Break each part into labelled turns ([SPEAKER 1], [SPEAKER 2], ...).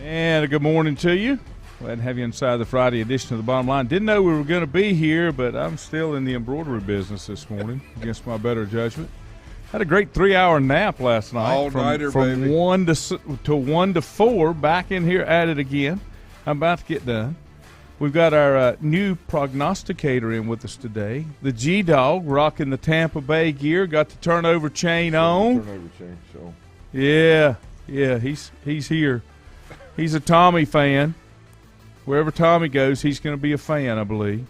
[SPEAKER 1] And a good morning to you. Glad to have you inside the Friday edition of the Bottom Line. Didn't know we were going to be here, but I'm still in the embroidery business this morning, against my better judgment. Had a great 3-hour nap last night.
[SPEAKER 2] All-nighter,
[SPEAKER 1] from
[SPEAKER 2] baby.
[SPEAKER 1] 1 to 4, back in here at it again. I'm about to get done. We've got our new prognosticator in with us today. The G-Dog, rocking the Tampa Bay gear, got the turnover chain on.
[SPEAKER 2] Turnover chain, so.
[SPEAKER 1] Yeah, he's here. He's a Tommy fan. Wherever Tommy goes, he's going to be a fan, I believe.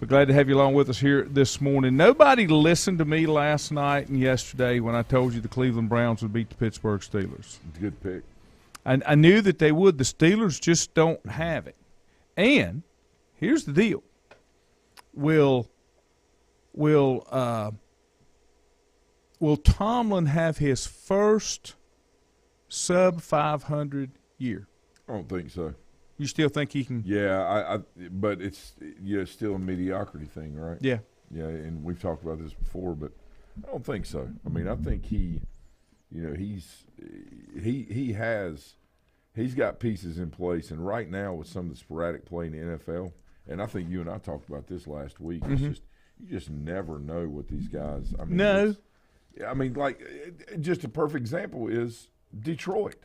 [SPEAKER 1] We're glad to have you along with us here this morning. Nobody listened to me last night and yesterday when I told you the Cleveland Browns would beat the Pittsburgh Steelers.
[SPEAKER 2] Good pick.
[SPEAKER 1] I knew that they would. The Steelers just don't have it. And here's the deal. Will Tomlin have his first sub-500 year?
[SPEAKER 2] I don't think so.
[SPEAKER 1] You still think he can?
[SPEAKER 2] Yeah, but it's still a mediocrity thing, right?
[SPEAKER 1] Yeah.
[SPEAKER 2] Yeah, and we've talked about this before, but I don't think so. I mean, I think he's got pieces in place, and right now with some of the sporadic play in the NFL, and I think you and I talked about this last week. It's just you just never know what these guys. I mean,
[SPEAKER 1] no.
[SPEAKER 2] Just a perfect example is Detroit.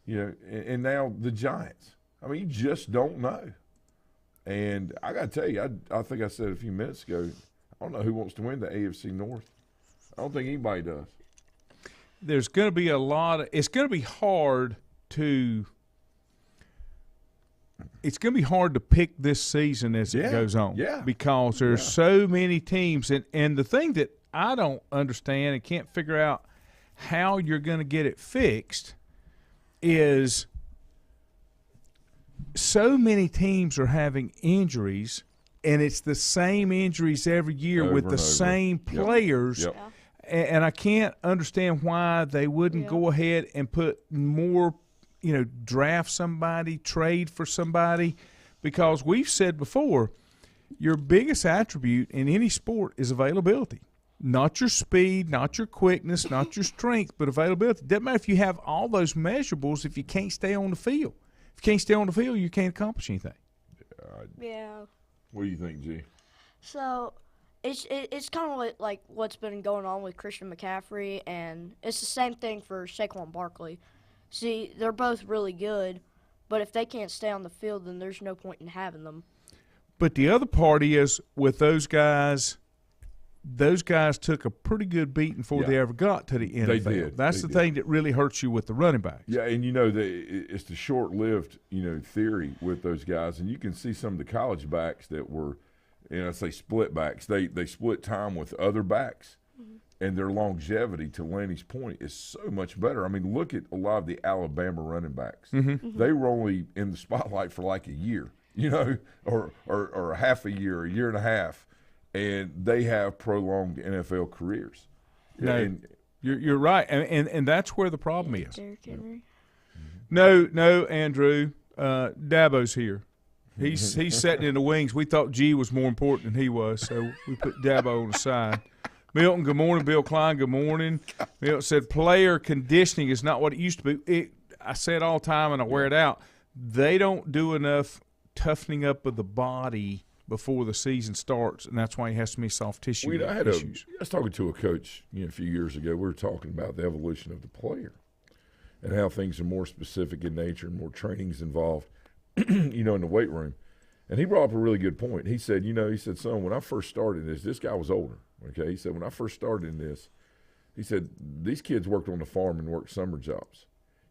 [SPEAKER 2] And now the Giants. I mean, you just don't know. And I got to tell you, I think I said a few minutes ago, I don't know who wants to win the AFC North. I don't think anybody does.
[SPEAKER 1] There's going to be it's going to be hard to pick this season as it goes on.
[SPEAKER 2] Yeah.
[SPEAKER 1] Because there's so many teams. And the thing that I don't understand and can't figure out how you're going to get it fixed is so many teams are having injuries, and it's the same injuries every year with the same players.
[SPEAKER 2] Yep.
[SPEAKER 1] And I can't understand why they wouldn't go ahead and put more, draft somebody, trade for somebody, because we've said before, your biggest attribute in any sport is availability. Not your speed, not your quickness, not your strength, but availability. Doesn't matter if you have all those measurables if you can't stay on the field. If you can't stay on the field, you can't accomplish anything.
[SPEAKER 3] Yeah.
[SPEAKER 2] What do you think, G?
[SPEAKER 3] So it's kind of like what's been going on with Christian McCaffrey, and it's the same thing for Saquon Barkley. See, they're both really good, but if they can't stay on the field, then there's no point in having them.
[SPEAKER 1] But the other part is with those guys took a pretty good beating before they ever got to the NFL.
[SPEAKER 2] They did.
[SPEAKER 1] That's the thing that really hurts you with the running backs.
[SPEAKER 2] Yeah, and it's the short-lived, theory with those guys. And you can see some of the college backs that were, I say split backs. They split time with other backs, and their longevity, to Lanny's point, is so much better. I mean, look at a lot of the Alabama running backs. They were only in the spotlight for like a year, or half a year, a year and a half. And they have prolonged NFL careers.
[SPEAKER 1] No, you're right, and that's where the problem is.
[SPEAKER 3] Derrick Henry.
[SPEAKER 1] No, Andrew. Dabo's here. He's sitting in the wings. We thought G was more important than he was, so we put Dabo on the side. Milton, good morning. Bill Klein, good morning. Milton said player conditioning is not what it used to be. I say it all the time, and I wear it out. They don't do enough toughening up of the body before the season starts, and that's why he has so many soft tissue issues.
[SPEAKER 2] I was talking to a coach a few years ago. We were talking about the evolution of the player and how things are more specific in nature and more training's involved, in the weight room. And he brought up a really good point. He said, son, when I first started this guy was older, okay? He said, when I first started in this, he said, these kids worked on the farm and worked summer jobs.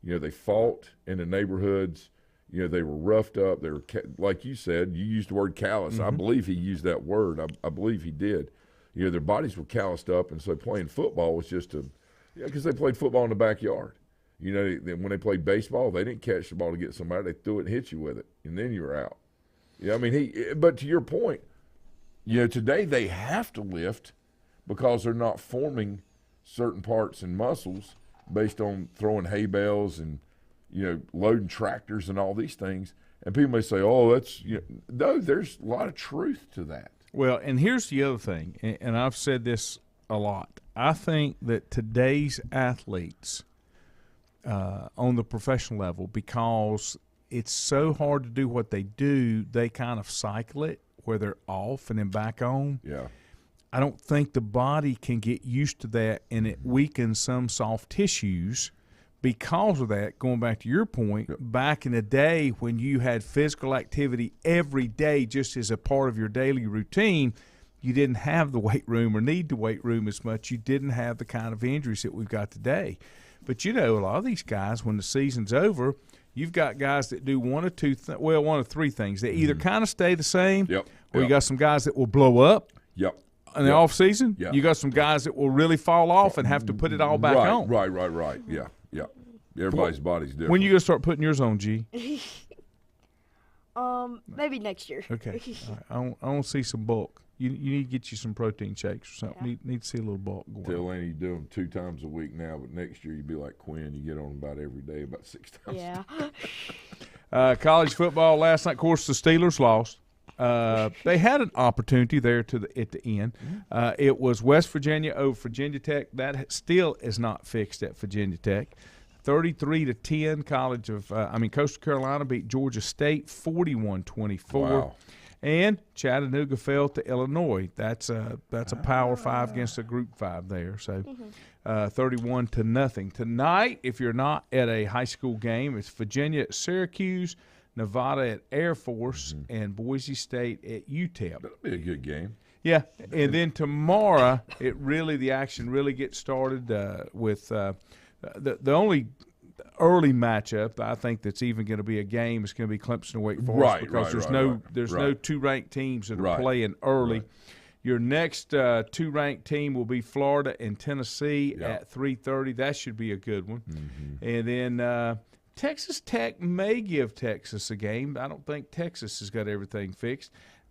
[SPEAKER 2] They fought in the neighborhoods. They were roughed up. They were, like you said, you used the word callous. I believe he used that word. I believe he did. Their bodies were calloused up, and so playing football was just because they played football in the backyard. When they played baseball, they didn't catch the ball to get somebody. They threw it and hit you with it, and then you were out. But to your point, today they have to lift because they're not forming certain parts and muscles based on throwing hay bales and loading tractors and all these things. And people may say, oh, that's no, there's a lot of truth to that.
[SPEAKER 1] Well, and here's the other thing, and I've said this a lot. I think that today's athletes on the professional level because it's so hard to do what they do. They kind of cycle it where they're off and then back on.
[SPEAKER 2] Yeah.
[SPEAKER 1] I don't think the body can get used to that, and it weakens some soft tissues because of that. Going back to your point, back in the day when you had physical activity every day just as a part of your daily routine, you didn't have the weight room or need the weight room as much. You didn't have the kind of injuries that we've got today. But, a lot of these guys, when the season's over, you've got guys that do one of three things. They either kind of stay the same, or you got some guys that will blow up in the off season. You got some guys that will really fall off and have to put it all back on.
[SPEAKER 2] Right. Yeah. Everybody's body's different.
[SPEAKER 1] When you going to start putting yours on, G?
[SPEAKER 3] Maybe next year.
[SPEAKER 1] Okay. All right. I want to see some bulk. You need to get you some protein shakes or something.
[SPEAKER 3] Yeah.
[SPEAKER 1] Need to see a little bulk going.
[SPEAKER 2] Tell Annie you do them 2 times a week now, but next year you'd be like Quinn. You get on about every day, about 6 times.
[SPEAKER 3] Yeah.
[SPEAKER 1] College football last night. Of course, the Steelers lost. They had an opportunity there at the end. It was West Virginia over Virginia Tech. That still is not fixed at Virginia Tech. 33-10. Coastal Carolina beat Georgia State 41-24.
[SPEAKER 2] Wow.
[SPEAKER 1] And Chattanooga fell to Illinois. That's a Power 5 against a Group 5 there. So 31-0. Tonight, if you're not at a high school game, it's Virginia at Syracuse, Nevada at Air Force, and Boise State at UTEP.
[SPEAKER 2] That'll be a good game.
[SPEAKER 1] Yeah, and then tomorrow, the action really gets started with the only early matchup I think that's even going to be a game is going to be Clemson and Wake Forest because there's no 2 ranked teams that are playing early. Right. Your next 2 ranked team will be Florida and Tennessee at 3:30. That should be a good one. And then Texas Tech may give Texas a game. I don't think Texas has got everything fixed.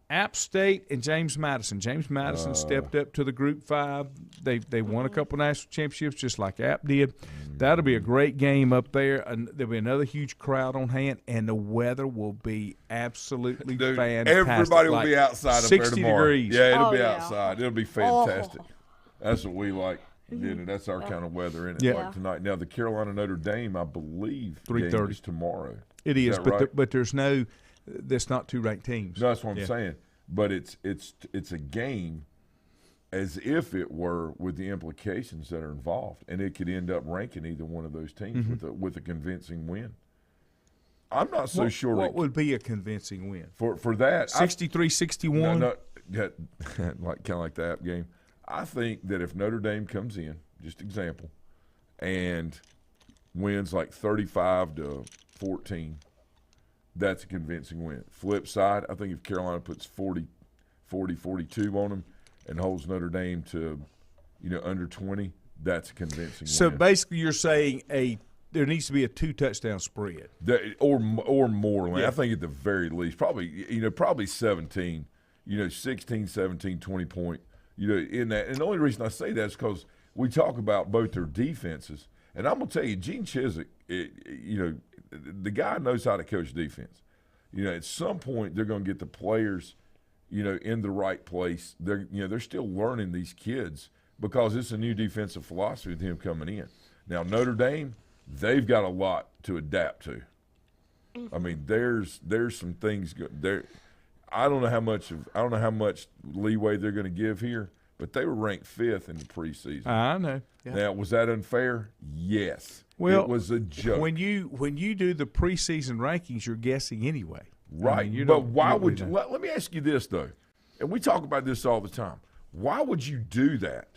[SPEAKER 1] App State and James Madison. James Madison stepped up to the Group 5. They won a couple national championships just like App did. That'll be a great game up there. And there'll be another huge crowd on hand, and the weather will be absolutely fantastic.
[SPEAKER 2] Everybody will be outside up there tomorrow.
[SPEAKER 1] 60 degrees.
[SPEAKER 2] Yeah, it'll be outside. It'll be fantastic. That's what we like. That's our kind of weather in it like tonight. Now, the Carolina Notre Dame, I believe,
[SPEAKER 1] 3:30
[SPEAKER 2] is tomorrow.
[SPEAKER 1] It is,
[SPEAKER 2] right?
[SPEAKER 1] but there's no – that's not 2 ranked teams.
[SPEAKER 2] No, that's what I'm saying. But it's a game as if it were with the implications that are involved, and it could end up ranking either one of those teams with a convincing win. I'm not so sure.
[SPEAKER 1] What would be a convincing win?
[SPEAKER 2] For that?
[SPEAKER 1] 63-61?
[SPEAKER 2] No, kind of like the App game. I think that if Notre Dame comes in, just example, and wins like 35-14, that's a convincing win. Flip side, I think if Carolina puts 40, 42 on them and holds Notre Dame to, under 20, that's a convincing win.
[SPEAKER 1] So basically you're saying there needs to be a 2-touchdown spread.
[SPEAKER 2] Or more. I think at the very least, probably 17, 16, 17, 20 point, in that. And the only reason I say that is because we talk about both their defenses. And I'm going to tell you, Gene Chizik, the guy knows how to coach defense. At some point they're going to get the players, in the right place. They're still learning, these kids, because it's a new defensive philosophy with him coming in. Now Notre Dame, they've got a lot to adapt to. I mean, there's some things there. I don't know how much leeway they're going to give here, but they were ranked 5th in the preseason.
[SPEAKER 1] I know. Yeah.
[SPEAKER 2] Now, was that unfair? Yes.
[SPEAKER 1] Well,
[SPEAKER 2] it was a joke.
[SPEAKER 1] When you do the preseason rankings, you're guessing anyway.
[SPEAKER 2] Right. But why would you? Let me ask you this, though, and we talk about this all the time. Why would you do that?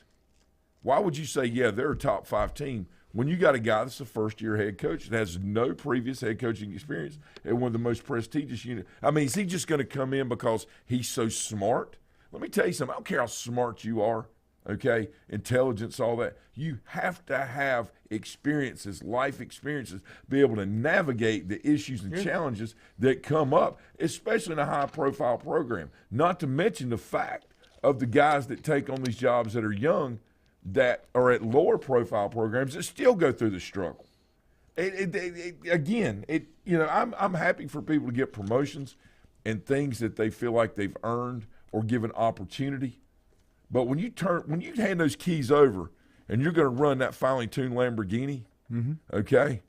[SPEAKER 2] Why would you say, they're a top 5 team when you got a guy that's a first-year head coach that has no previous head coaching experience at one of the most prestigious units? I mean, is he just going to come in because he's so smart? Let me tell you something. I don't care how smart you are, okay, intelligence, all that. You have to have experiences, life experiences, be able to navigate the issues and challenges that come up, especially in a high-profile program. Not to mention the fact of the guys that take on these jobs that are young, that are at lower profile programs that still go through the struggle. I'm happy for people to get promotions and things that they feel like they've earned or given opportunity. But when you hand those keys over and you're going to run that finely tuned Lamborghini, Okay?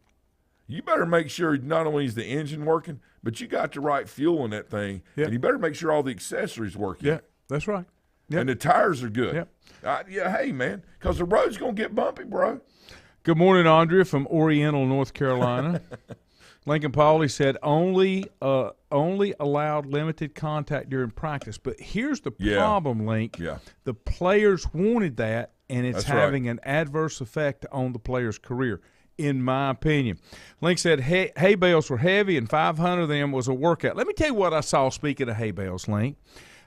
[SPEAKER 2] You better make sure not only is the engine working, but you got the right fuel in that thing.
[SPEAKER 1] Yep.
[SPEAKER 2] And you better make sure all the accessories working.
[SPEAKER 1] Yeah, that's right. Yep.
[SPEAKER 2] And the tires are good.
[SPEAKER 1] Yep.
[SPEAKER 2] Hey, man, because the road's going to get bumpy, bro.
[SPEAKER 1] Good morning, Andrea from Oriental, North Carolina. Lincoln Pauley said only allowed limited contact during practice. But here's the problem, Link.
[SPEAKER 2] Yeah.
[SPEAKER 1] The players wanted that, and it's
[SPEAKER 2] That's
[SPEAKER 1] having an adverse effect on the player's career, in my opinion. Link said hay bales were heavy, and 500 of them was a workout. Let me tell you what I saw, speaking of hay bales, Link.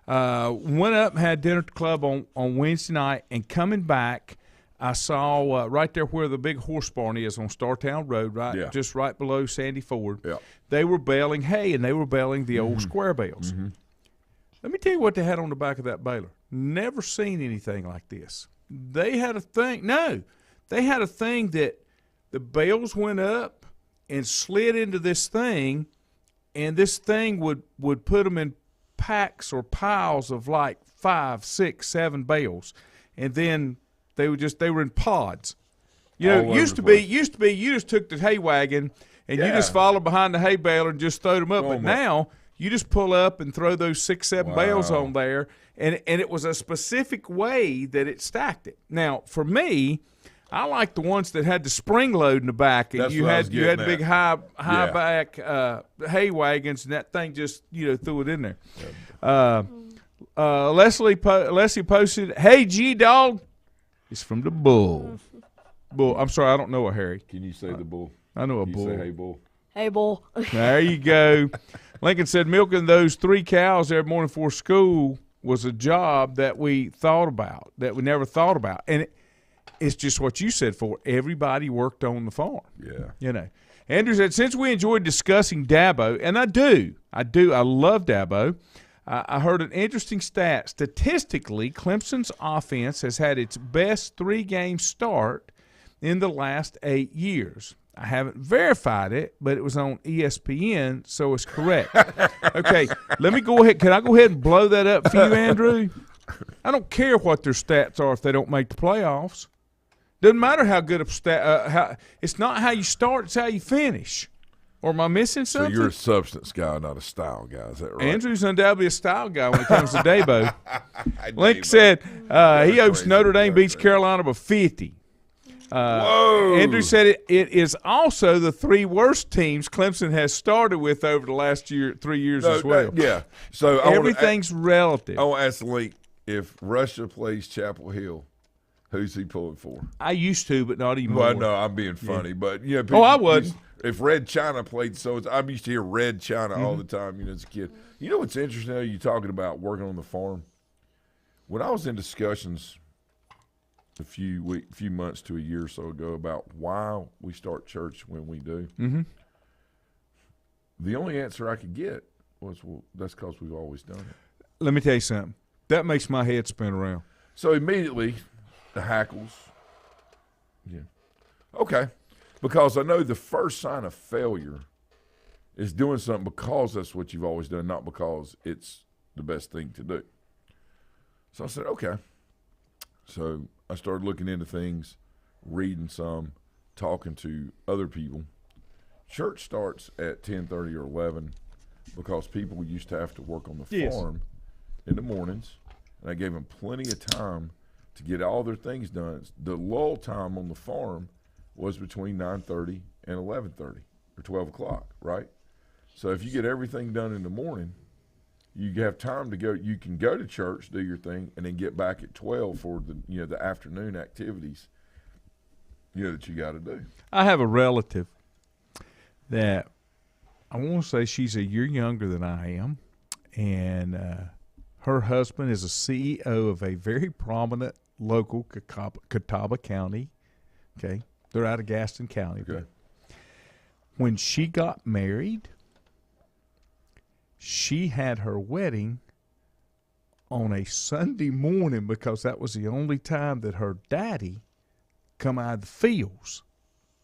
[SPEAKER 1] Went up and had dinner at the club on Wednesday night, and coming back, I saw right there where the big horse barn is on Startown Road, right, just right below Sandy Ford.
[SPEAKER 2] Yeah.
[SPEAKER 1] They were baling hay, and they were baling the old square bales. Let me tell you what they had on the back of that baler. Never seen anything like this. They had a thing. No, they had a thing that the bales went up and slid into this thing, and this thing would put them in packs or piles of like 5, 6, 7 bales, and then they were in pods. You know, used to be you just took the hay wagon and you just followed behind the hay baler and just throwed them up. But now you just pull up and throw those 6, 7 bales on there, and it was a specific way that it stacked it. Now, for me, I like the ones that had the spring load in the back, and you had big high back hay wagons, and that thing just threw it in there. Leslie posted, "Hey G Dog, it's from the Bull. Bull. I'm sorry, I don't know a Harry.
[SPEAKER 2] Can you say the Bull?
[SPEAKER 1] I know a
[SPEAKER 2] Can
[SPEAKER 1] bull.
[SPEAKER 2] You say hey Bull.
[SPEAKER 3] Hey Bull.
[SPEAKER 1] There you go." Lincoln said milking those 3 cows every morning before school was a job that we never thought about, and it's just what you said. For everybody worked on the farm.
[SPEAKER 2] Yeah.
[SPEAKER 1] Andrew said, since we enjoyed discussing Dabo, and I love Dabo. I heard an interesting stat. Statistically, Clemson's offense has had its best 3-game start in the last 8 years. I haven't verified it, but it was on ESPN, so it's correct. Okay, let me go ahead. Can I go ahead and blow that up for you, Andrew? I don't care what their stats are if they don't make the playoffs. Doesn't matter how good of it's not how you start, it's how you finish. Or am I missing something?
[SPEAKER 2] So you're a substance guy, not a style guy. Is that right?
[SPEAKER 1] Andrew's undoubtedly a style guy when it comes to Dabo. Link said he hopes Notre Dame beats Carolina by 50.
[SPEAKER 2] Whoa.
[SPEAKER 1] Andrew said it is also the 3 worst teams Clemson has started with over the last 3 years as well.
[SPEAKER 2] Yeah. So
[SPEAKER 1] everything's relative.
[SPEAKER 2] I want to ask Link, if Russia plays Chapel Hill, who's he pulling for?
[SPEAKER 1] I used to, but not anymore.
[SPEAKER 2] Well, no, I'm being funny, but people,
[SPEAKER 1] I wouldn't.
[SPEAKER 2] If Red China played, I'm used to hear Red China all the time. As a kid. You know what's interesting? You talking about working on the farm. When I was in discussions a few months to a year or so ago about why we start church when we do, the only answer I could get was, well, that's because we've always done it.
[SPEAKER 1] Let me tell you something. That makes my head spin around.
[SPEAKER 2] So immediately, the hackles. Yeah. Okay. Because I know the first sign of failure is doing something because that's what you've always done, not because it's the best thing to do. So I said, okay. So I started looking into things, reading some, talking to other people. Church starts at 10:30 or 11 because people used to have to work on the farm in the mornings, and I gave them plenty of time to get all their things done. The lull time on the farm was between 9:30 and 11:30 or 12 o'clock, right? So if you get everything done in the morning, you have time to go. You can go to church, do your thing, and then get back at 12 for the afternoon activities that you got to do.
[SPEAKER 1] I have a relative that I want to say she's a year younger than I am, and her husband is a CEO of a very prominent local Catawba County. Okay. They're out of Gaston County.
[SPEAKER 2] Okay.
[SPEAKER 1] When she got married, she had her wedding on a Sunday morning because that was the only time that her daddy come out of the fields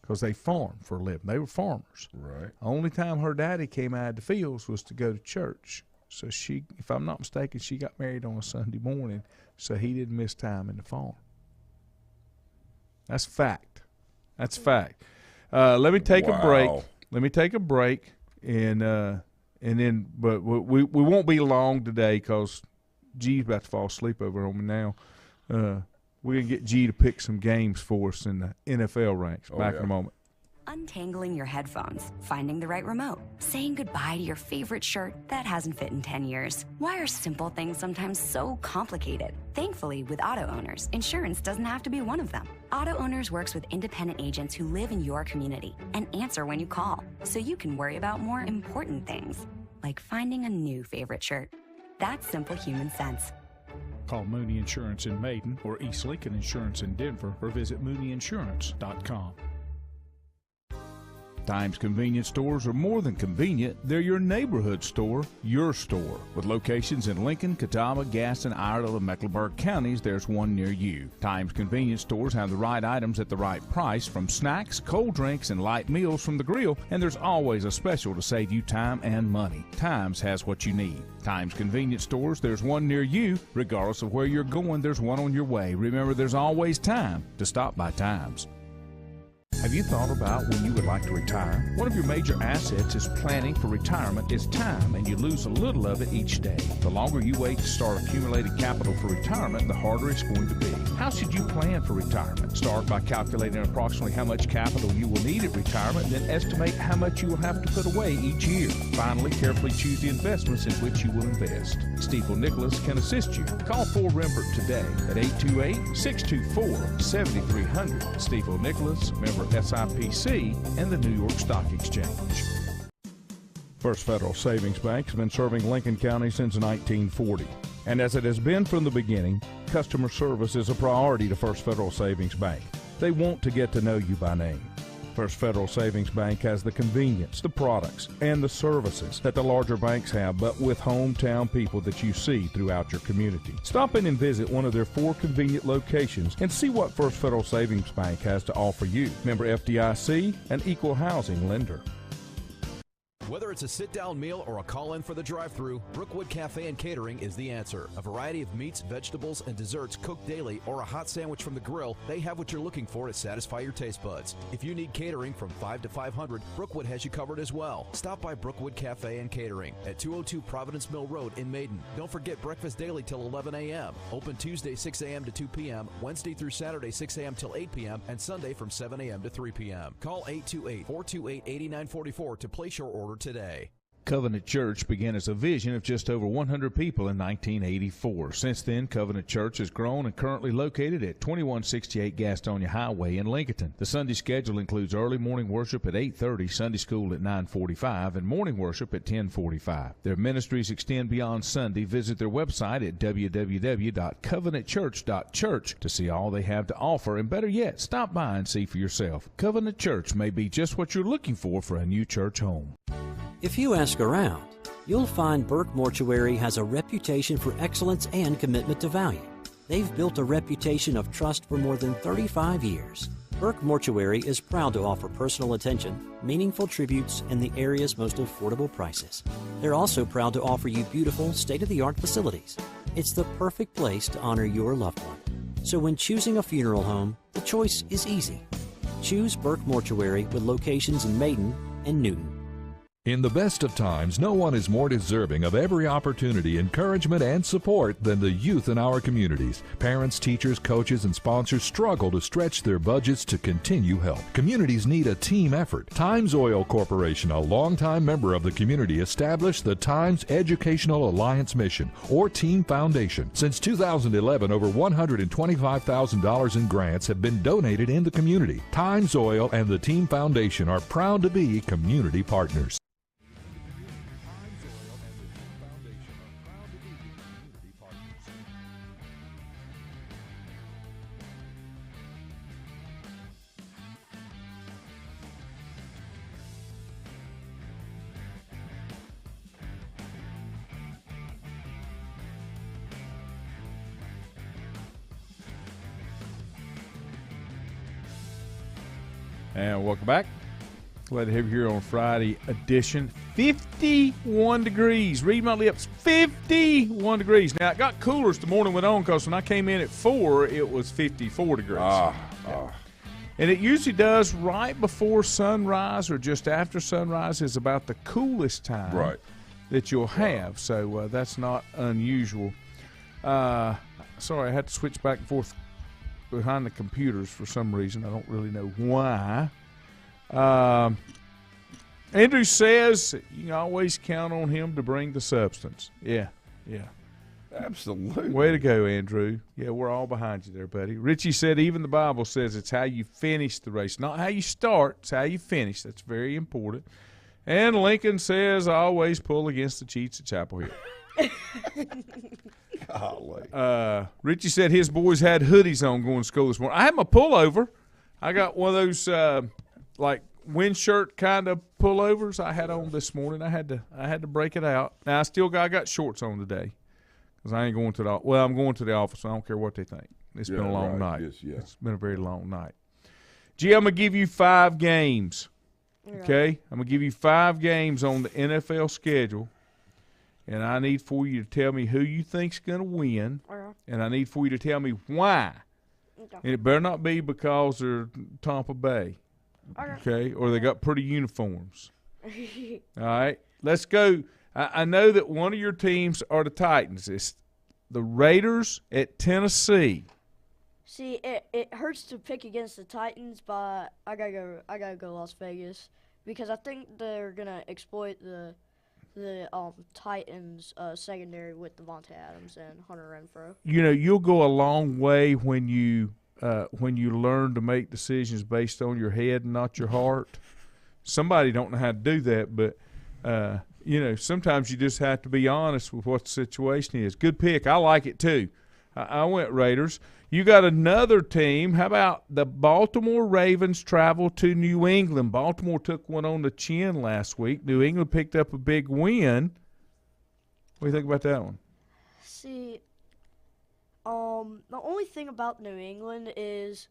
[SPEAKER 1] because they farm for a living. They were farmers.
[SPEAKER 2] Right.
[SPEAKER 1] The only time her daddy came out of the fields was to go to church. So she, if I'm not mistaken, she got married on a Sunday morning, so he didn't miss time in the farm. That's fact. That's fact. Let me take a break.
[SPEAKER 2] Wow.
[SPEAKER 1] Let me take a break, and then, but we won't be long today because G's about to fall asleep over on me now. We're gonna get G to pick some games for us in the NFL ranks. Back in a moment.
[SPEAKER 4] Untangling your headphones, finding the right remote, saying goodbye to your favorite shirt that hasn't fit in 10 years. Why are simple things sometimes so complicated? Thankfully, with auto owners, insurance doesn't have to be one of them. Auto Owners works with independent agents who live in your community and answer when you call, so you can worry about more important things, like finding a new favorite shirt. That's simple human sense.
[SPEAKER 5] Call Mooney Insurance in Maiden or East Lincoln Insurance in Denver or visit mooneyinsurance.com.
[SPEAKER 1] Times convenience stores are more than convenient. They're your neighborhood store, your store. With locations in Lincoln, Catawba, Gaston, Iredell, and Mecklenburg counties, there's one near you. Times convenience stores have the right items at the right price, from snacks, cold drinks, and light meals from the grill, and there's always a special to save you time and money. Times has what you need. Times convenience stores, there's one near you. Regardless of where you're going, there's one on your way. Remember, there's always time to stop by Times. Have you thought about when you would like to retire? One of your major assets is planning for retirement is time, and you lose a little of it each day. The longer you wait to start accumulating capital for retirement, the harder it's going to be. How should you plan for retirement? Start by calculating approximately how much capital you will need at retirement, then estimate how much you will have to put away each year. Finally, carefully choose the investments in which you will invest. Stifel Nicholas can assist you. Call Ford Rembert today at 828-624-7300. Stifel Nicholas, member SIPC, and the New York Stock Exchange. First Federal Savings Bank has been serving Lincoln County since 1940. And as it has been from the beginning, customer service is a priority to First Federal Savings Bank. They want to get to know you by name. First Federal Savings Bank has the convenience, the products, and the services that the larger banks have, but with hometown people that you see throughout your community. Stop in and visit one of their 4 convenient locations and see what First Federal Savings Bank has to offer you. Member FDIC, an equal housing lender.
[SPEAKER 6] Whether it's a sit-down meal or a call-in for the drive-thru, Brookwood Cafe and Catering is the answer. A variety of meats, vegetables, and desserts cooked daily, or a hot sandwich from the grill, they have what you're looking for to satisfy your taste buds. If you need catering from 5 to 500, Brookwood has you covered as well. Stop by Brookwood Cafe and Catering at 202 Providence Mill Road in Maiden. Don't forget breakfast daily till 11 a.m. Open Tuesday 6 a.m. to 2 p.m., Wednesday through Saturday 6 a.m. till 8 p.m., and Sunday from 7 a.m. to 3 p.m. Call 828-428-8944 to place your order today.
[SPEAKER 1] Covenant Church began as a vision of just over 100 people in 1984. Since then, Covenant Church has grown and currently located at 2168 Gastonia Highway in Lincoln. The Sunday schedule includes early morning worship at 8:30, Sunday school at 9:45, and morning worship at 10:45. Their ministries extend beyond Sunday. Visit their website at www.covenantchurch.church to see all they have to offer, and better yet, stop by and see for yourself. Covenant Church may be just what you're looking for a new church home.
[SPEAKER 7] If you ask around, you'll find Burke Mortuary has a reputation for excellence and commitment to value. They've built a reputation of trust for more than 35 years. Burke Mortuary is proud to offer personal attention, meaningful tributes, and the area's most affordable prices. They're also proud to offer you beautiful, state-of-the-art facilities. It's the perfect place to honor your loved one. So when choosing a funeral home, the choice is easy. Choose Burke Mortuary with locations in Maiden and Newton.
[SPEAKER 8] In the best of times, no one is more deserving of every opportunity, encouragement, and support than the youth in our communities. Parents, teachers, coaches, and sponsors struggle to stretch their budgets to continue help. Communities need a team effort. Times Oil Corporation, a longtime member of the community, established the Times Educational Alliance Mission, or Team Foundation. Since 2011, over $125,000 in grants have been donated in the community. Times Oil and the Team Foundation are proud to be community partners.
[SPEAKER 1] And welcome back. Glad to have you here on Friday edition. 51 degrees. Read my lips. 51 degrees. Now, it got cooler as the morning went on because when I came in at 4, it was 54 degrees. And it usually does right before sunrise or just after sunrise is about the coolest time that you'll have. So that's not unusual. Sorry, I had to switch back and forth behind the computers for some reason. I don't really know why. Andrew says you can always count on him to bring the substance. Yeah.
[SPEAKER 2] Absolutely.
[SPEAKER 1] Way to go, Andrew. Yeah, we're all behind you there, buddy. Richie said even the Bible says it's how you finish the race, not how you start. It's how you finish. That's very important. And Lincoln says always pull against the cheats at Chapel Hill.
[SPEAKER 2] Golly.
[SPEAKER 1] Richie said his boys had hoodies on going to school this morning. I had my pullover. I got one of those like wind shirt kind of pullovers I had on this morning. I had to break it out. Now I got shorts on today. Because I ain't going to the – well, I'm going to the office. So I don't care what they think. It's been a long night. It's been a very long night. Gee, I'm going to give you 5 games, okay? I'm going to give you 5 games on the NFL schedule, and I need for you to tell me who you think's going to win, and I need for you to tell me why. Okay. And it better not be because they're Tampa Bay, okay, or they got pretty uniforms. All right, let's go. I know that one of your teams are the Titans. It's the Raiders at Tennessee.
[SPEAKER 3] See, it hurts to pick against the Titans, but I gotta go Las Vegas because I think they're gonna exploit the Titans secondary with Devontae Adams and Hunter Renfrow.
[SPEAKER 1] You know, you'll go a long way when you learn to make decisions based on your head and not your heart. Somebody don't know how to do that, but. You know, sometimes you just have to be honest with what the situation is. Good pick. I like it too. I went Raiders. You got another team. How about the Baltimore Ravens travel to New England? Baltimore took one on the chin last week. New England picked up a big win. What do you think about that one?
[SPEAKER 3] See, the only thing about New England is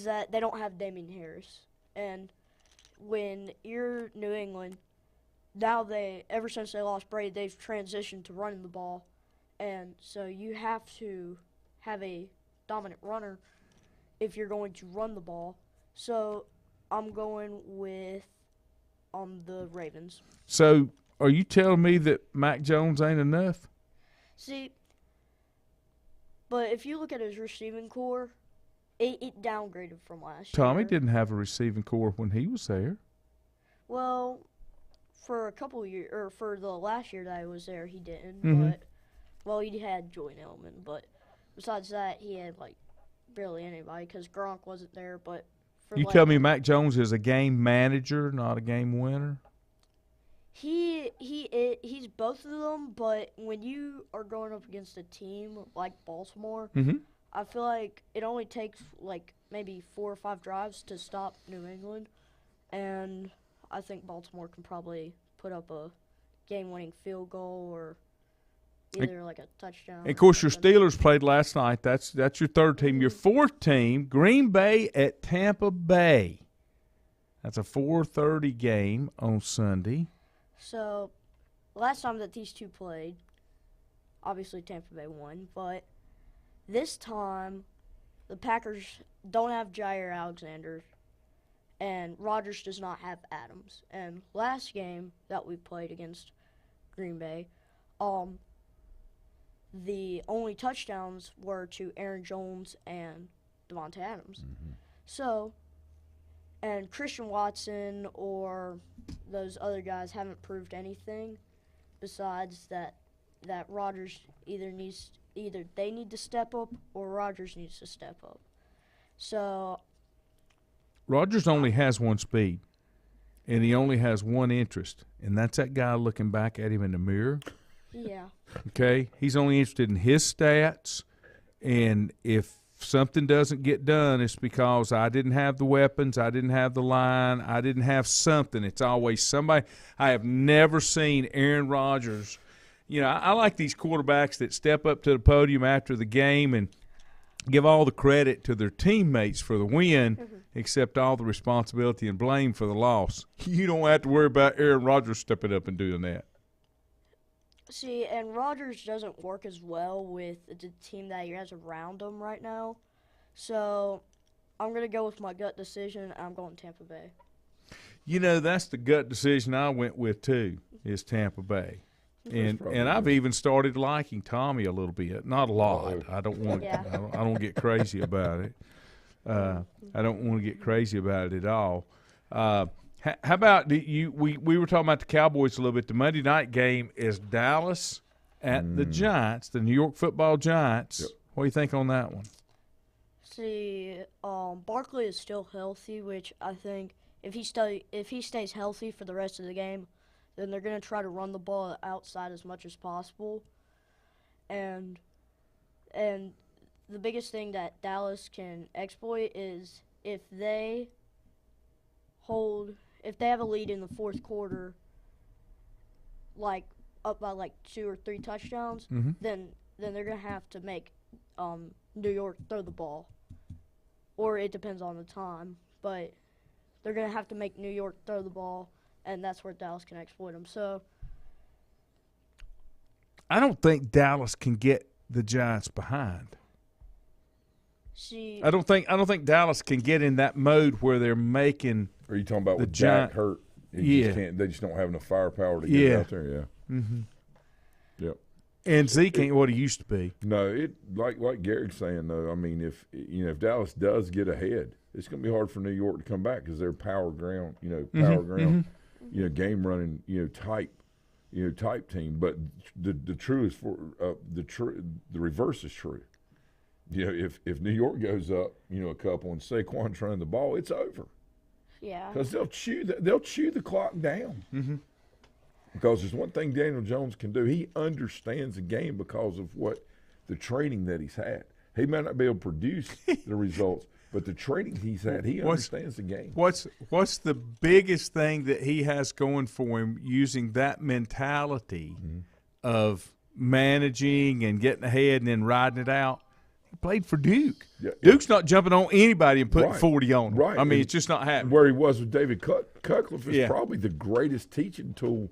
[SPEAKER 3] that they don't have Damian Harris. And when you're New England, now ever since they lost Brady, they've transitioned to running the ball. And so you have to have a dominant runner if you're going to run the ball. So I'm going with the Ravens.
[SPEAKER 1] So are you telling me that Mac Jones ain't enough?
[SPEAKER 3] See, but if you look at his receiving core, it downgraded from last year.
[SPEAKER 1] Tommy didn't have a receiving core when he was there.
[SPEAKER 3] Well, for a couple of years, or for the last year that I was there, he didn't.
[SPEAKER 1] Mm-hmm.
[SPEAKER 3] But, well, he had Julian Edelman, but besides that, he had, like, barely anybody because Gronk wasn't there. But for
[SPEAKER 1] you tell me Mac Jones is a game manager, not a game winner?
[SPEAKER 3] He's both of them, but when you are going up against a team like Baltimore, I feel like it only takes, like, maybe 4 or 5 drives to stop New England, and I think Baltimore can probably put up a game-winning field goal or either like a touchdown.
[SPEAKER 1] And of course, your Steelers played last night. That's your third team. Your fourth team, Green Bay at Tampa Bay. That's a 4:30 game on Sunday.
[SPEAKER 3] So, last time that these two played, obviously Tampa Bay won, but this time the Packers don't have Jair Alexander. And Rodgers does not have Adams. And last game that we played against Green Bay, the only touchdowns were to Aaron Jones and Devontae Adams. Mm-hmm. So, and Christian Watson or those other guys haven't proved anything besides that Rodgers either they need to step up or Rodgers needs to step up. So
[SPEAKER 1] Rodgers only has one speed, and he only has one interest, and that's that guy looking back at him in the mirror.
[SPEAKER 3] Yeah.
[SPEAKER 1] Okay? He's only interested in his stats, and if something doesn't get done, it's because I didn't have the weapons, I didn't have the line, I didn't have something. It's always somebody. I have never seen Aaron Rodgers. You know, I like these quarterbacks that step up to the podium after the game and give all the credit to their teammates for the win, accept all the responsibility and blame for the loss. You don't have to worry about Aaron Rodgers stepping up and doing that.
[SPEAKER 3] See, and Rodgers doesn't work as well with the team that he has around him right now. So, I'm gonna go with my gut decision. I'm going Tampa Bay.
[SPEAKER 1] You know, that's the gut decision I went with too. Is Tampa Bay, and I've even started liking Tommy a little bit. Not a lot. I don't want.
[SPEAKER 3] Yeah.
[SPEAKER 1] I don't get crazy about it. I don't want to get crazy about it at all. How about we were talking about the Cowboys a little bit. The Monday night game is Dallas at the Giants, the New York Football Giants.
[SPEAKER 2] Yep.
[SPEAKER 1] What do you think on that one?
[SPEAKER 3] See, Barkley is still healthy, which I think if he stays healthy for the rest of the game, then they're gonna try to run the ball outside as much as possible. And the biggest thing that Dallas can exploit is if they have a lead in the fourth quarter, like up by like 2 or 3 touchdowns, then they're gonna have to make New York throw the ball, or it depends on the time, but they're gonna have to make New York throw the ball, and that's where Dallas can exploit them. So
[SPEAKER 1] I don't think Dallas can get the Giants behind.
[SPEAKER 3] see,
[SPEAKER 1] I don't think Dallas can get in that mode where they're making.
[SPEAKER 2] Are you talking about
[SPEAKER 1] the
[SPEAKER 2] with Dak
[SPEAKER 1] Giant
[SPEAKER 2] hurt?
[SPEAKER 1] Yeah.
[SPEAKER 2] They just don't have enough firepower to get out there. Yeah.
[SPEAKER 1] Mm-hmm.
[SPEAKER 2] Yep.
[SPEAKER 1] And Zeke ain't what he used to be.
[SPEAKER 2] No, it like Gary's saying though. I mean, if Dallas does get ahead, it's going to be hard for New York to come back because they're power ground, game running, type team. But the truth for the reverse is true. If New York goes up, a couple and Saquon's running the ball, it's over.
[SPEAKER 3] yeah.
[SPEAKER 2] Because they'll chew the clock down.
[SPEAKER 1] Mm-hmm.
[SPEAKER 2] Because there's one thing Daniel Jones can do. He understands the game because of what the training that he's had. He may not be able to produce the results, but the training he's had, he understands the game.
[SPEAKER 1] What's the biggest thing that he has going for him using that mentality of managing and getting ahead and then riding it out? He played for Duke.
[SPEAKER 2] Yeah,
[SPEAKER 1] Duke's not jumping on anybody and putting
[SPEAKER 2] Right.
[SPEAKER 1] 40 on them.
[SPEAKER 2] Right.
[SPEAKER 1] I mean,
[SPEAKER 2] And
[SPEAKER 1] it's just not happening.
[SPEAKER 2] Where he was with David Cutcliffe is
[SPEAKER 1] Yeah.
[SPEAKER 2] probably the greatest teaching tool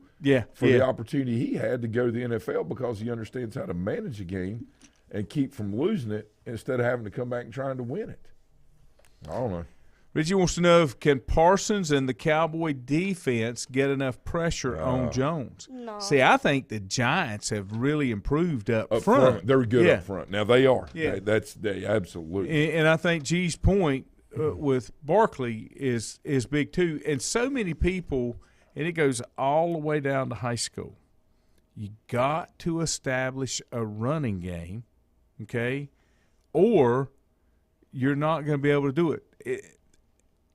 [SPEAKER 1] For
[SPEAKER 2] the opportunity he had to go to the NFL because he understands how to manage a game and keep from losing it instead of having to come back and trying to win it. I don't know.
[SPEAKER 1] Richie wants to know if can Parsons and the Cowboy defense get enough pressure on Jones?
[SPEAKER 3] No.
[SPEAKER 1] See, I think the Giants have really improved up
[SPEAKER 2] Up
[SPEAKER 1] front.
[SPEAKER 2] front. They're good up front. Now, they are.
[SPEAKER 1] Yeah.
[SPEAKER 2] They absolutely.
[SPEAKER 1] And I think G's point with Barkley is big too. And so many people, and it goes all the way down to high school, you got to establish a running game, okay, or you're not going to be able to do it.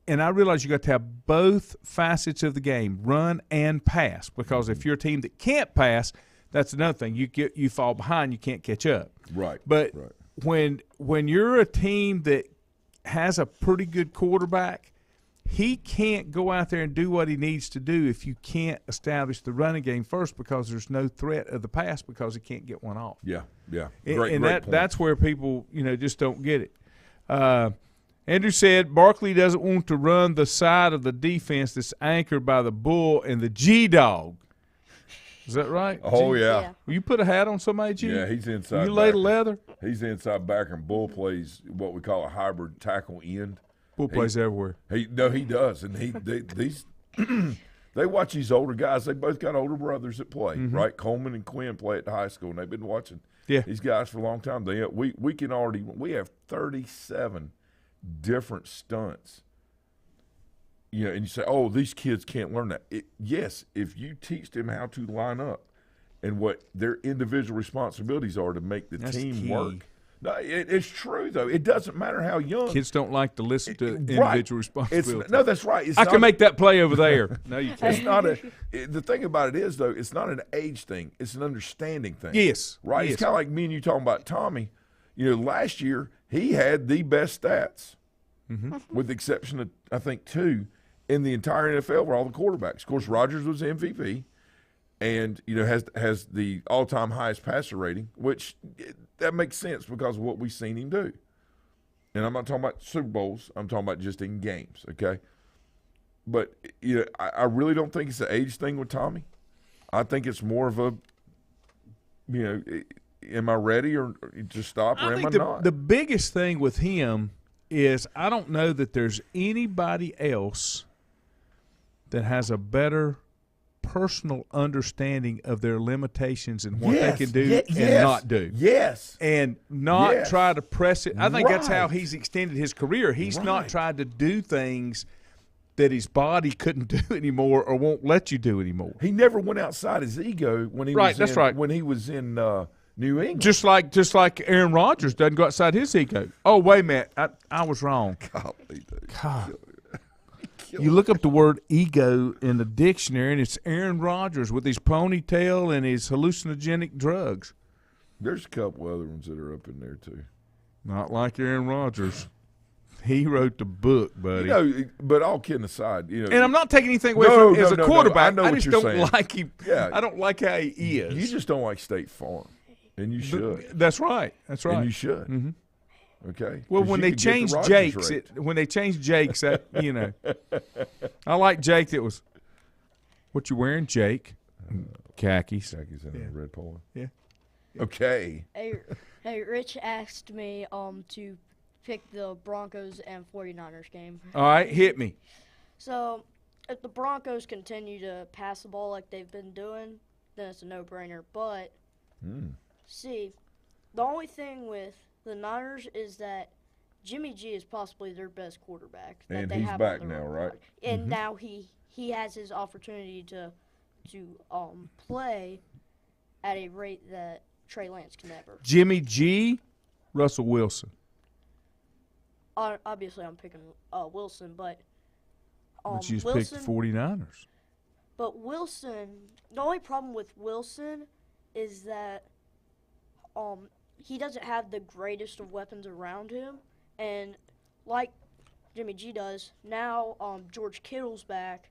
[SPEAKER 1] And I realize you got to have both facets of the game, run and pass, because if you're a team that can't pass, that's another thing. You fall behind, you can't catch up.
[SPEAKER 2] Right.
[SPEAKER 1] But when you're a team that has a pretty good quarterback, he can't go out there and do what he needs to do if you can't establish the running game first, because there's no threat of the pass because he can't get one off.
[SPEAKER 2] Yeah.
[SPEAKER 1] And
[SPEAKER 2] Great point.
[SPEAKER 1] that's where people just don't get it. Andrew said Barkley doesn't want to run the side of the defense that's anchored by the bull and the G-Dog. Is that right?
[SPEAKER 2] Oh, yeah.
[SPEAKER 1] Will you put a hat on somebody, G?
[SPEAKER 2] Yeah, he's inside.
[SPEAKER 1] You lay the
[SPEAKER 2] backer.
[SPEAKER 1] leather?
[SPEAKER 2] He's inside backer, and Bull plays what we call a hybrid tackle end.
[SPEAKER 1] Bull plays everywhere.
[SPEAKER 2] He does, and these they watch these older guys. They both got older brothers that play, right? Coleman and Quinn play at the high school, and they've been watching these guys for a long time. We have 37 different stunts. And you say, oh, these kids can't learn that. Yes, if you teach them how to line up and what their individual responsibilities are to make the team
[SPEAKER 1] key.
[SPEAKER 2] work. No, it's true, though. It doesn't matter how young.
[SPEAKER 1] Kids don't like to listen to
[SPEAKER 2] Right.
[SPEAKER 1] individual responsibility.
[SPEAKER 2] No, that's right.
[SPEAKER 1] I can make that play over there. No, you can't.
[SPEAKER 2] It's not the thing about it is, though, it's not an age thing. It's an understanding thing.
[SPEAKER 1] Yes.
[SPEAKER 2] Right?
[SPEAKER 1] Yes.
[SPEAKER 2] It's kind of like me and you talking about Tommy. Last year, he had the best stats, with the exception of, I think, 2 in the entire NFL for all the quarterbacks. Of course, Rodgers was MVP and, has the all-time highest passer rating, which that makes sense because of what we've seen him do. And I'm not talking about Super Bowls. I'm talking about just in games, okay? But, I really don't think it's an age thing with Tommy. I think it's more of a, am I ready or to stop or am I not?
[SPEAKER 1] The biggest thing with him is I don't know that there's anybody else that has a better personal understanding of their limitations and what they can do and not do.
[SPEAKER 2] Yes.
[SPEAKER 1] And not try to press it. I think that's how he's extended his career. He's not tried to do things that his body couldn't do anymore or won't let you do anymore.
[SPEAKER 2] He never went outside his ego when he was in New England.
[SPEAKER 1] Just like Aaron Rodgers doesn't go outside his ego. Oh, wait a minute. I was wrong.
[SPEAKER 2] Golly, dude.
[SPEAKER 1] God. You look up the word ego in the dictionary, and it's Aaron Rodgers with his ponytail and his hallucinogenic drugs.
[SPEAKER 2] There's a couple other ones that are up in there, too.
[SPEAKER 1] Not like Aaron Rodgers. He wrote the book, buddy.
[SPEAKER 2] But all kidding aside,
[SPEAKER 1] and I'm not taking anything away from him as a quarterback. I just don't like him.
[SPEAKER 2] Yeah.
[SPEAKER 1] I don't like how he is.
[SPEAKER 2] You just don't like State Farm, and you should.
[SPEAKER 1] That's right.
[SPEAKER 2] And you should.
[SPEAKER 1] Mm-hmm.
[SPEAKER 2] Okay.
[SPEAKER 1] Well, when they changed Jake's, I like Jake. That was what you wearing, Jake? Khakis.
[SPEAKER 2] Khakis and a red polo.
[SPEAKER 1] Yeah.
[SPEAKER 2] Okay.
[SPEAKER 3] Hey, Rich asked me to pick the Broncos and 49ers game.
[SPEAKER 1] All right, hit me.
[SPEAKER 3] So, if the Broncos continue to pass the ball like they've been doing, then it's a no-brainer. But, see, the only thing with the Niners is that Jimmy G is possibly their best quarterback.
[SPEAKER 2] And he's back now, right?
[SPEAKER 3] And now he has his opportunity to play at a rate that Trey Lance can never.
[SPEAKER 1] Jimmy G, Russell Wilson.
[SPEAKER 3] Obviously, I'm picking Wilson, but
[SPEAKER 1] you just picked the 49ers.
[SPEAKER 3] But Wilson, the only problem with Wilson is that he doesn't have the greatest of weapons around him, and like Jimmy G does now, George Kittle's back.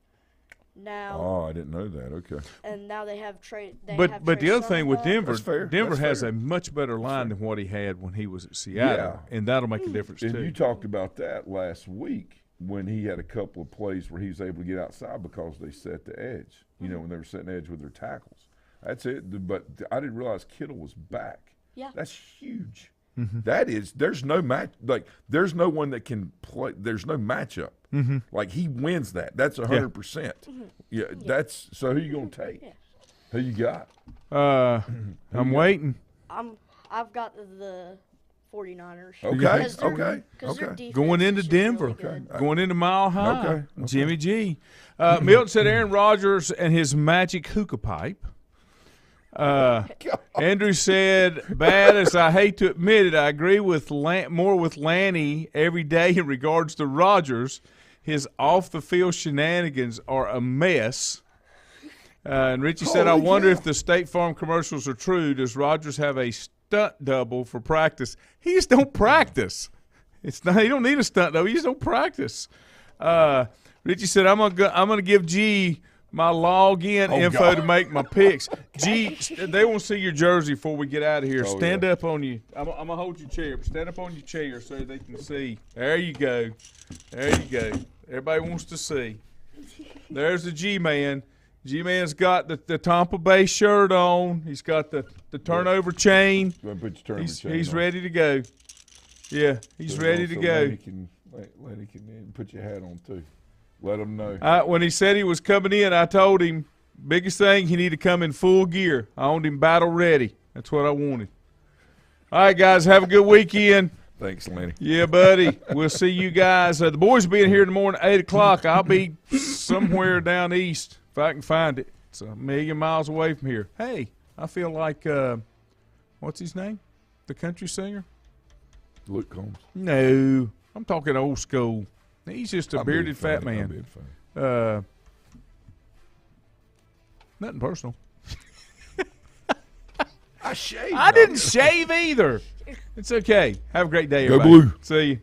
[SPEAKER 3] Now,
[SPEAKER 2] I didn't know that. Okay.
[SPEAKER 3] And now they have Trey.
[SPEAKER 1] But the other thing with Denver, Denver has
[SPEAKER 2] fair.
[SPEAKER 1] a much better line than what he had when he was at Seattle, and that'll make a difference
[SPEAKER 2] and
[SPEAKER 1] too.
[SPEAKER 2] You talked about that last week when he had a couple of plays where he was able to get outside because they set the edge. You know, when they were setting the edge with their tackles. That's it. But I didn't realize Kittle was back.
[SPEAKER 3] Yeah.
[SPEAKER 2] That's huge. That is, there's no match, like, there's no one that can play, there's no matchup. Like, he wins that. That's 100%. Yeah, that's, so who you going to take? Who you got?
[SPEAKER 1] I'm waiting.
[SPEAKER 3] I've got the 49ers.
[SPEAKER 2] Okay.
[SPEAKER 1] Going into Denver.
[SPEAKER 3] Really
[SPEAKER 1] going into Mile High.
[SPEAKER 2] Okay.
[SPEAKER 1] Jimmy G. Milton said Aaron Rodgers and his magic hookah pipe. Andrew said, bad as I hate to admit it, I agree with more with Lanny every day in regards to Rodgers. His off-the-field shenanigans are a mess. And Richie said, I wonder if the State Farm commercials are true. Does Rodgers have a stunt double for practice? He just don't practice. It's not. He don't need a stunt double. He just don't practice. Richie said, I'm gonna give G my login info to make my picks. G, they won't see your jersey before we get out of here. Stand up on you. I'm gonna hold your chair. Stand up on your chair so they can see. There you go. There you go. Everybody wants to see. There's the G-Man. G-Man's got the Tampa Bay shirt on. He's got the turnover chain. He's ready to go. Yeah, he's ready to go.
[SPEAKER 2] Lenny can put your hat on too. Let him know.
[SPEAKER 1] When he said he was coming in, I told him, biggest thing, he need to come in full gear. I wanted him battle ready. That's what I wanted. All right, guys, have a good weekend.
[SPEAKER 2] Thanks, Lenny.
[SPEAKER 1] Yeah, buddy. We'll see you guys. The boys will be in here in the morning at 8 o'clock. I'll be somewhere down east if I can find it. It's a million miles away from here. Hey, I feel like, what's his name? The country singer?
[SPEAKER 2] Luke Combs.
[SPEAKER 1] No. I'm talking old school. He's just a bearded fat man. Nothing personal.
[SPEAKER 2] I shaved.
[SPEAKER 1] I didn't shave either. It's okay. Have a great day,
[SPEAKER 2] Go
[SPEAKER 1] everybody.
[SPEAKER 2] Blue.
[SPEAKER 1] See you.